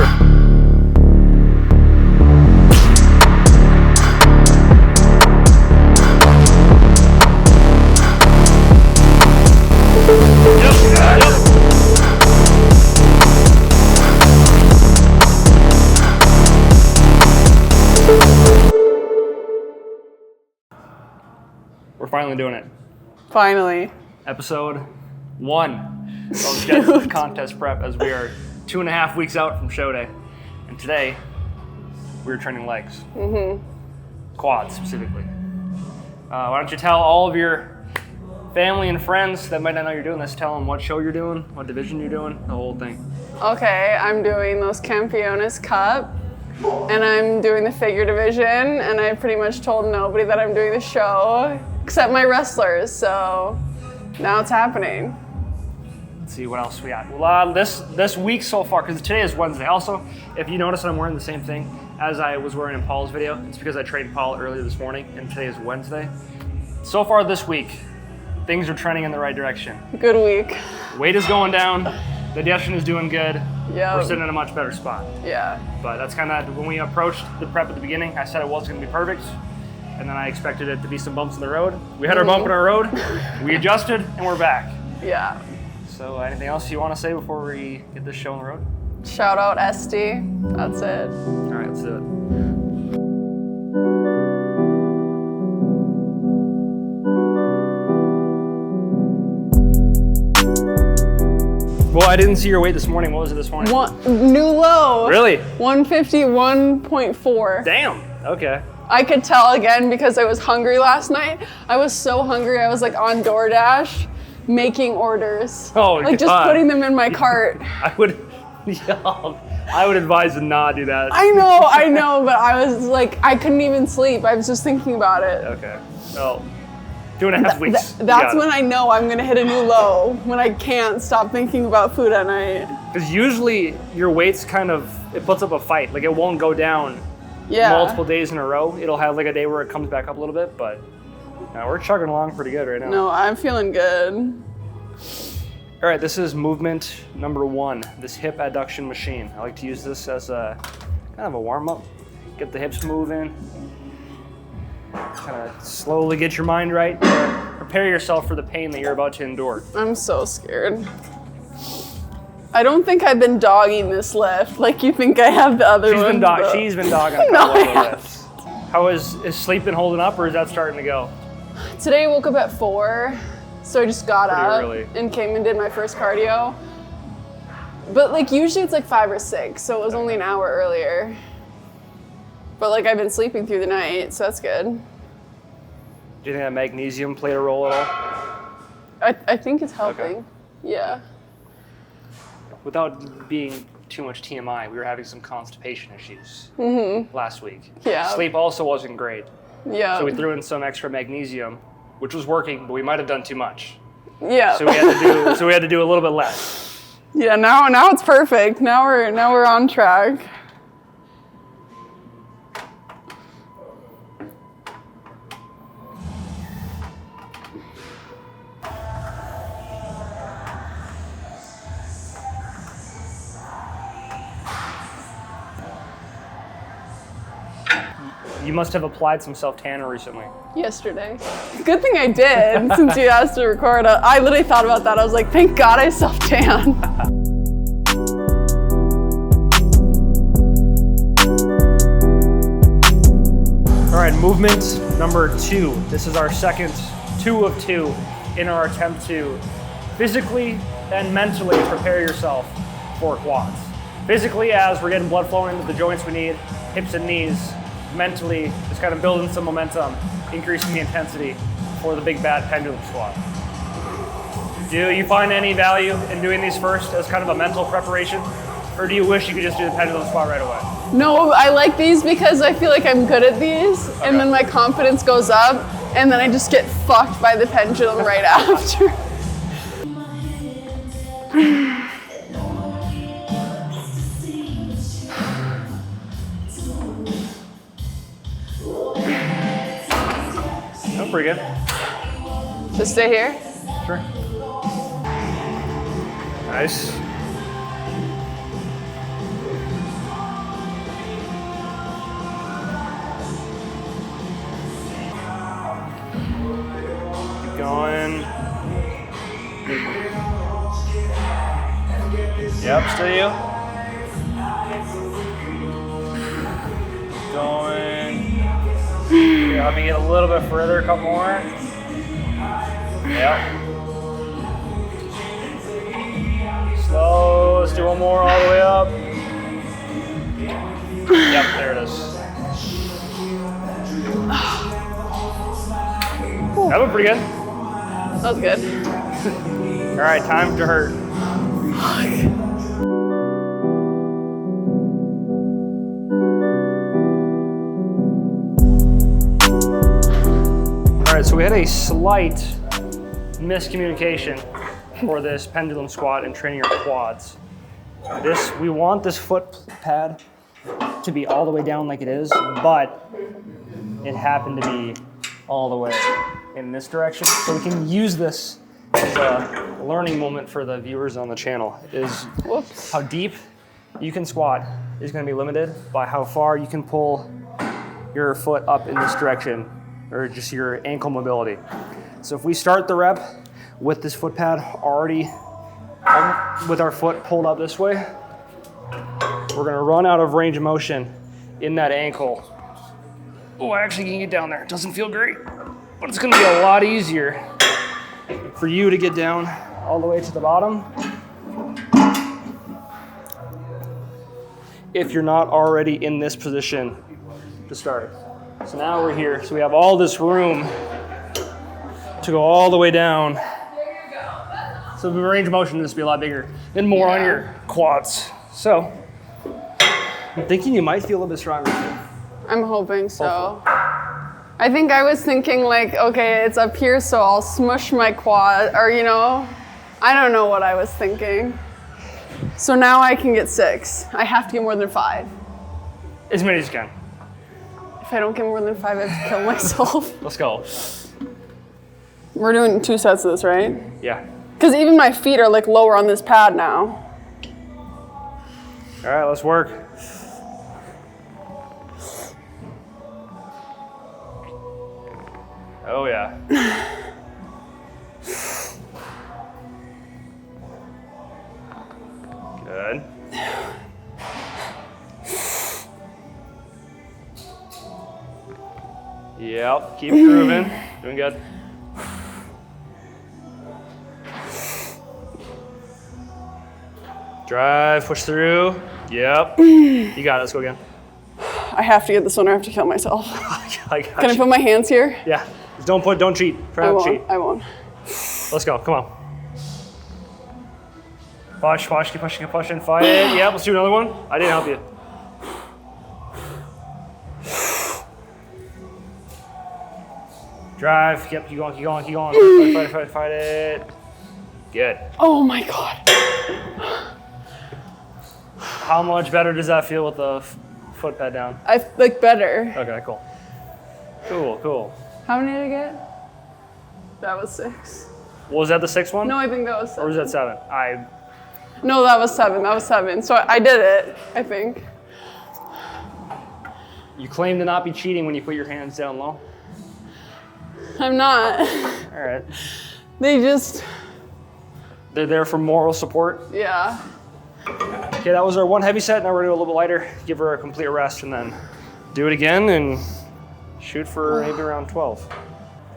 closer. We're finally doing it. Finally. Episode 1 of Jensen's contest prep, as we are 2.5 weeks out from show day. And today, we're training legs. Quads, specifically. Why don't you tell all of your family and friends that might not know you're doing this, tell them what show you're doing, what division you're doing, the whole thing. Okay, I'm doing Los Campeones Cup, and I'm doing the figure division, and I pretty much told nobody that I'm doing the show, except my wrestlers, so now it's happening. Let's see what else we got. Well, this week so far, because today is Wednesday. Also, if you notice, I'm wearing the same thing as I was wearing in Paul's video. It's because I trained Paul earlier this morning, and today is Wednesday. So far this week, things are trending in the right direction. Good week. Weight is going down. Digestion is doing good. Yeah. We're sitting in a much better spot. Yeah. But that's kind of, when we approached the prep at the beginning, I said it wasn't going to be perfect. And then I expected it to be some bumps in the road. We had our bump in our road. We adjusted, and we're back. Yeah. So anything else you want to say before we get this show on the road? Shout out SD. That's it. All right, let's do it. Well, I didn't see your weight this morning. What was it this morning? New low. Really? 151.4. Damn. Okay. I could tell again because I was hungry last night. I was so hungry, I was like on DoorDash making orders. Oh, like just putting them in my cart. I would advise to not do that. I know, but I was like, I couldn't even sleep. I was just thinking about it. Okay. Well, 2.5 weeks. That's when I know I'm gonna hit a new low, when I can't stop thinking about food at night. Because usually your weight's it puts up a fight. Like it won't go down multiple days in a row. It'll have like a day where it comes back up a little bit, but we're chugging along pretty good right now. No, I'm feeling good. All right, this is movement number 1, this hip adduction machine. I like to use this as a kind of a warm-up. Get the hips moving. Kind of slowly get your mind right. Prepare yourself for the pain that you're about to endure. I'm so scared. I don't think I've been dogging this lift like you think I have the other one. She's been dogging a couple of the lifts. How is sleep been holding up, or is that starting to go? Today I woke up at 4, so I just got up early. And came and did my first cardio. But like usually it's like 5 or 6, so it was only an hour earlier. But like I've been sleeping through the night, so that's good. Do you think that magnesium played a role at all? I think it's helping. Okay. Yeah. Without being too much TMI, we were having some constipation issues last week. Yeah. Sleep also wasn't great. Yeah. So we threw in some extra magnesium, which was working, but we might have done too much. Yeah. So we had to do a little bit less. Yeah, now it's perfect. Now we're on track. You must have applied some self-tanner recently. Yesterday. Good thing I did, since you asked to record. I literally thought about that. I was like, thank God I self-tan. All right, movement number 2. This is our second 2 of 2 in our attempt to physically and mentally prepare yourself for quads. Physically, as we're getting blood flowing into the joints we need, hips and knees. Mentally, just kind of building some momentum, increasing the intensity for the big bad pendulum squat. Do you find any value in doing these first as kind of a mental preparation? Or do you wish you could just do the pendulum squat right away? No, I like these because I feel like I'm good at these, and then my confidence goes up, and then I just get fucked by the pendulum right after. Oh, pretty good. Just stay here? Sure. Nice. Going. Yep, still you. Going. Here, let me get a little bit further, a couple more. Yep. Slow, let's do one more all the way up. Yep, there it is. That went pretty good. That was good. All right, time to hurt. All right, so we had a slight miscommunication for this pendulum squat and training your quads. We want this foot pad to be all the way down like it is, but it happened to be all the way in this direction. So we can use this as a learning moment for the viewers on the channel, is how deep you can squat is going to be limited by how far you can pull your foot up in this direction, or just your ankle mobility. So if we start the rep with this foot pad already, with our foot pulled up this way, we're gonna run out of range of motion in that ankle. Oh, I actually can get down there. It doesn't feel great, but it's gonna be a lot easier for you to get down all the way to the bottom if you're not already in this position to start. So now we're here. So we have all this room to go all the way down. So the range of motion needs to be a lot bigger and more on your quads. So I'm thinking you might feel a little bit stronger too. I'm hoping so. I think I was thinking like, okay, it's up here, so I'll smush my quad, or you know, I don't know what I was thinking. So now I can get 6. I have to get more than 5. As many as you can. If I don't get more than 5, I have to kill myself. Let's go. We're doing 2 sets of this, right? Yeah. Because even my feet are like lower on this pad now. All right, let's work. Oh yeah. Good. Yep, keep grooving. Doing good. Drive, push through. Yep. You got it, let's go again. I have to get this one or I have to kill myself. I Can I put my hands here? Yeah. Just don't cheat. Try not to cheat. I won't. Let's go, come on. Push, keep pushing, fight it. Yeah, let's do another one. I didn't help you. Drive, yep, keep going. Fight it. Good. Oh my God. How much better does that feel with the foot pad down? I like better. Okay, cool. Cool. How many did I get? That was 6. Was that the 6th one? No, I think that was 7. Or was that 7? No, that was 7. So I did it, I think. You claim to not be cheating when you put your hands down low? I'm not. All right. They're there for moral support? Yeah. Okay, that was our one heavy set. Now we're gonna do a little bit lighter, give her a complete rest, and then do it again and shoot for maybe around 12.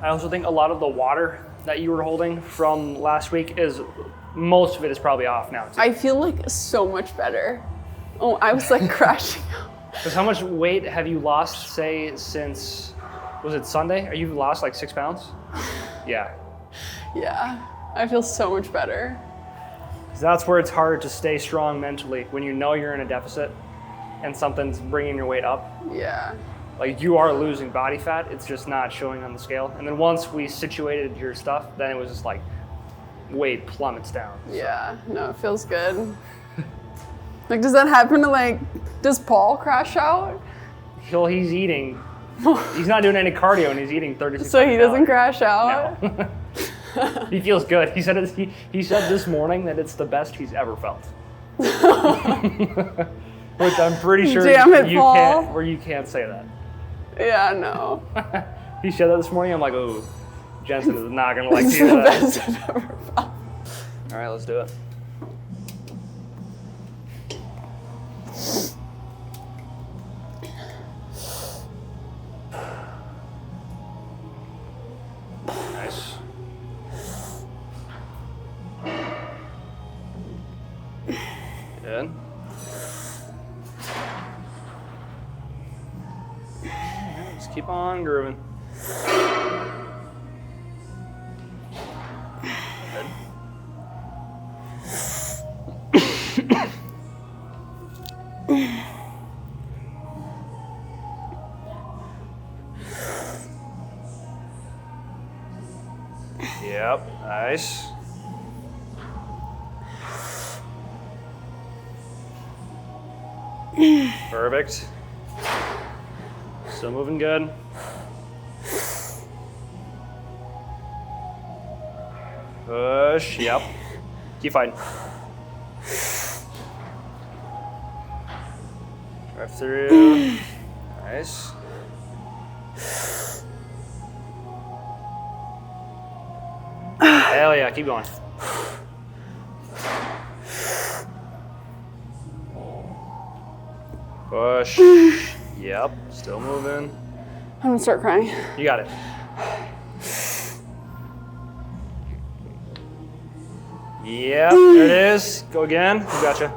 I also think a lot of the water that you were holding from last week most of it is probably off now too. I feel like so much better. Oh, I was like crashing out. Because how much weight have you lost, say, since, was it Sunday? You've lost like 6 pounds? Yeah. Yeah, I feel so much better. That's where it's hard to stay strong mentally, when you know you're in a deficit and something's bringing your weight up. Yeah. Like you are losing body fat, it's just not showing on the scale. And then once we situated your stuff, then it was just like weight plummets down. Yeah, no, it feels good. Like, does that happen to does Paul crash out? He's eating. He's not doing any cardio and he's eating 36. So he doesn't crash out? No. He feels good. He said he said this morning that it's the best he's ever felt. Which I'm pretty sure you can't say that. Yeah, no. He said that this morning. I'm like, oh, Jensen is not gonna like It's to do the that. best I've ever felt. All right, let's do it. Nice. Good. Just keep on grooving. Good. Yep, nice. Perfect. Still moving good. Push, yep. Keep fighting. Drive through. Nice. Hell yeah, keep going. Push. Yep, still moving. I'm gonna start crying. You got it. Yep, there it is. Go again. You gotcha.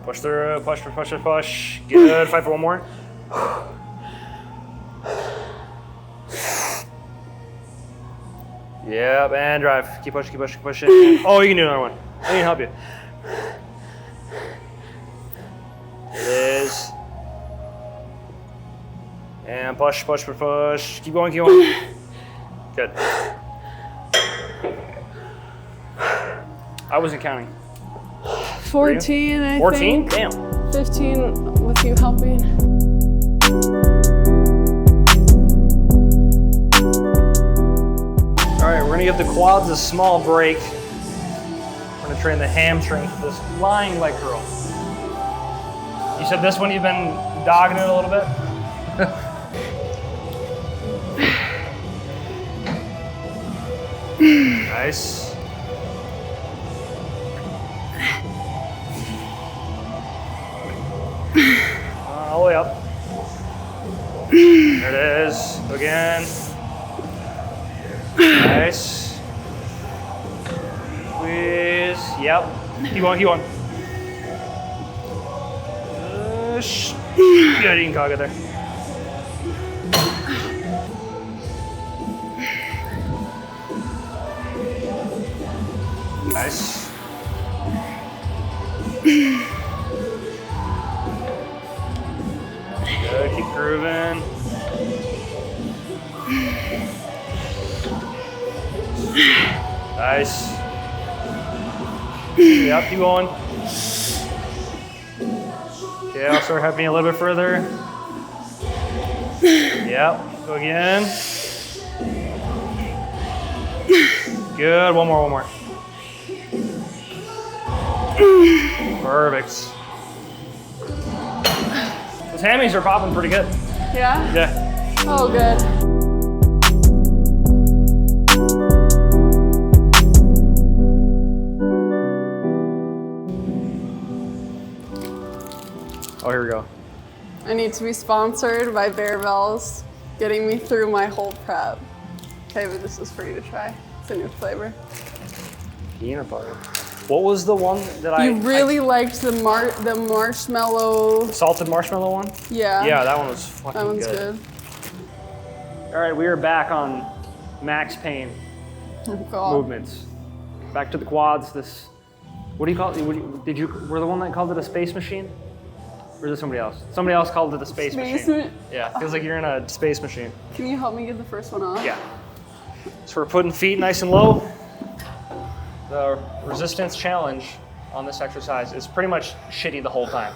Push through, push, push, push, push. Good, fight for one more. Yep, and drive. Keep pushing, keep pushing, keep pushing. Oh, you can do another one. I need to help you. It is. And push, push, push, push. Keep going, keep going. Good. I wasn't counting. 14, I 14? think. Damn. 15 with you helping. All right, we're gonna give the quads a small break. We're gonna train the hamstring for this lying leg curl. You said this one you've been dogging it a little bit? Nice. All the way up. There it is. Again. Nice. Squeeze. Yep. Keep going, keep going. Push. Good, you can cog it there. Nice. Good, keep grooving. Nice. Yep, keep going. Okay, I'll start helping you a little bit further. Yep, go again. Good, one more. Perfect. Those hammies are popping pretty good. Yeah? Yeah. Oh, good. Oh, here we go. I need to be sponsored by Bear Bells, getting me through my whole prep. Okay, but this is for you to try. It's a new flavor. Peanut butter. What was the one that You really liked the marshmallow. salted marshmallow one? Yeah. Yeah, that one was fucking That one's good. All right, we are back on max pain Oh, God. movements. Back to the quads. This, what do you call it? Were the one that called it a space machine? Or is it somebody else? Somebody else called it a space machine. Yeah, feels like you're in a space machine. Can you help me get the first one off? Yeah. So we're putting feet nice and low. The resistance challenge on this exercise is pretty much shitty the whole time.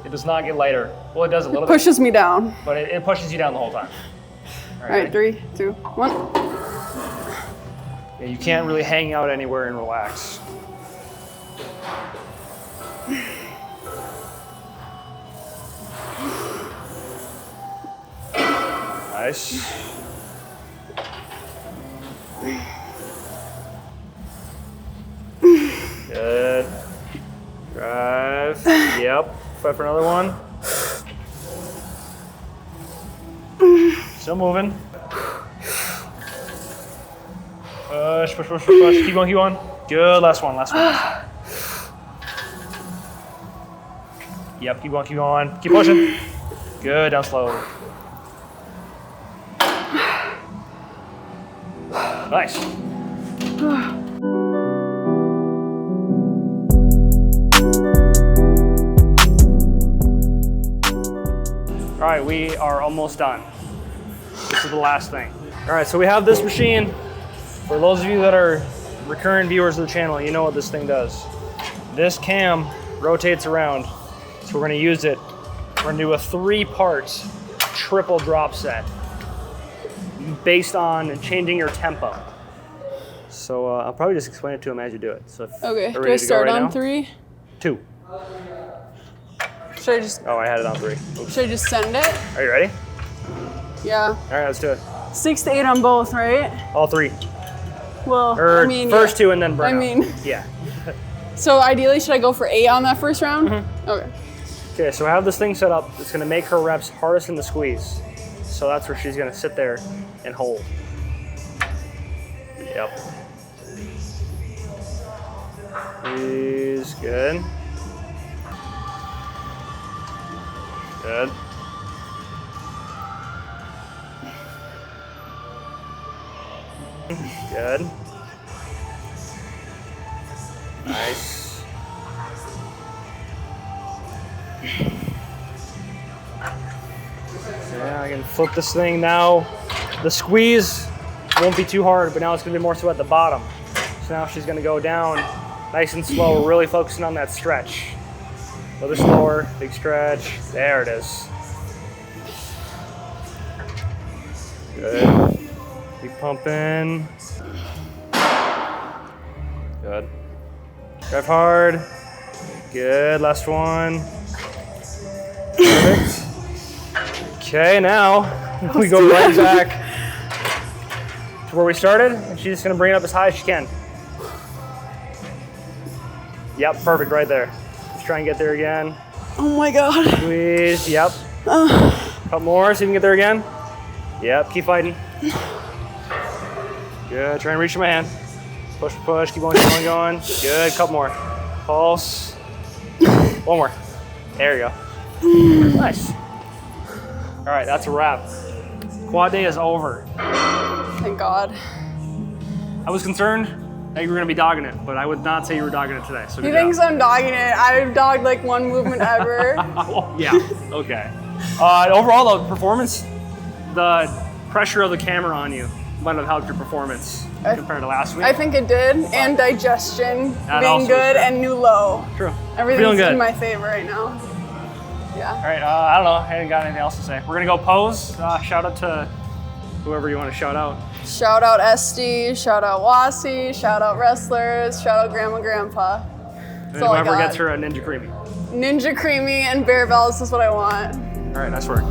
It does not get lighter. Well, it does a little bit, Pushes me down. but it pushes you down the whole time. All right, 3, 2, 1. Yeah, you can't really hang out anywhere and relax. Nice. Good. Drive. Yep. Fight for another one. Still moving. Push, push, push, push, push. Keep going, keep going. Good. Last one, last one. Yep, keep going, keep going. Keep pushing. Good, down slow. Nice. All right, we are almost done. This is the last thing. All right, so we have this machine. For those of you that are recurrent viewers of the channel, you know what this thing does. This cam rotates around, so we're gonna use it. We're gonna do a 3-part triple drop set based on changing your tempo. So I'll probably just explain it to him as you do it. So Okay, do I start on 3? 2. Should I just? Oh, I had it on 3. Oops. Should I just send it? Are you ready? Yeah. All right, let's do it. 6 to 8 on both, right? All 3. Well, Or I mean, first yeah. 2 and then burn I out. mean, Yeah. so ideally, should I go for 8 on that first round? Mm-hmm. Okay. Okay, so I have this thing set up. It's gonna make her reps hardest in the squeeze. So that's where she's gonna sit there and hold. Yep. Squeeze, good. Good. Good. Nice. Yeah, I can flip this thing now. The squeeze won't be too hard, but now it's gonna be more so at the bottom. So now she's gonna go down nice and slow, really focusing on that stretch. A little slower, big stretch. There it is. Good. Keep pumping. Good. Drive hard. Good, last one. Perfect. Okay, now we go right back to where we started, and she's just gonna bring it up as high as she can. Yep, perfect, right there. Let's try and get there again. Oh my God. Squeeze, yep. Couple more, see if we can get there again. Yep, keep fighting. Good, try and reach my hand. Push, push, keep going, keep going, going. Good, couple more. Pulse. One more. There you go. Nice. All right, that's a wrap. Quad day is over. Thank God. I was concerned that you were gonna be dogging it, but I would not say you were dogging it today, so He good thinks job. I'm dogging it. I've dogged like one movement ever. Oh, yeah, okay. Overall, the performance, the pressure of the camera on you might have helped your performance compared to last week. I think it did, and digestion That being also is good true. and new low. True. Everything's Feeling good. in my favor right now. Yeah. All right, I don't know, I ain't got anything else to say. We're gonna go pose. Shout out to whoever you want to shout out. Shout out Esty, shout out Wasi, shout out wrestlers, shout out Grandma Grandpa. And That's all I whoever got. gets her a Ninja Creamy. Ninja Creamy and Bear Bells is what I want. All right, nice work.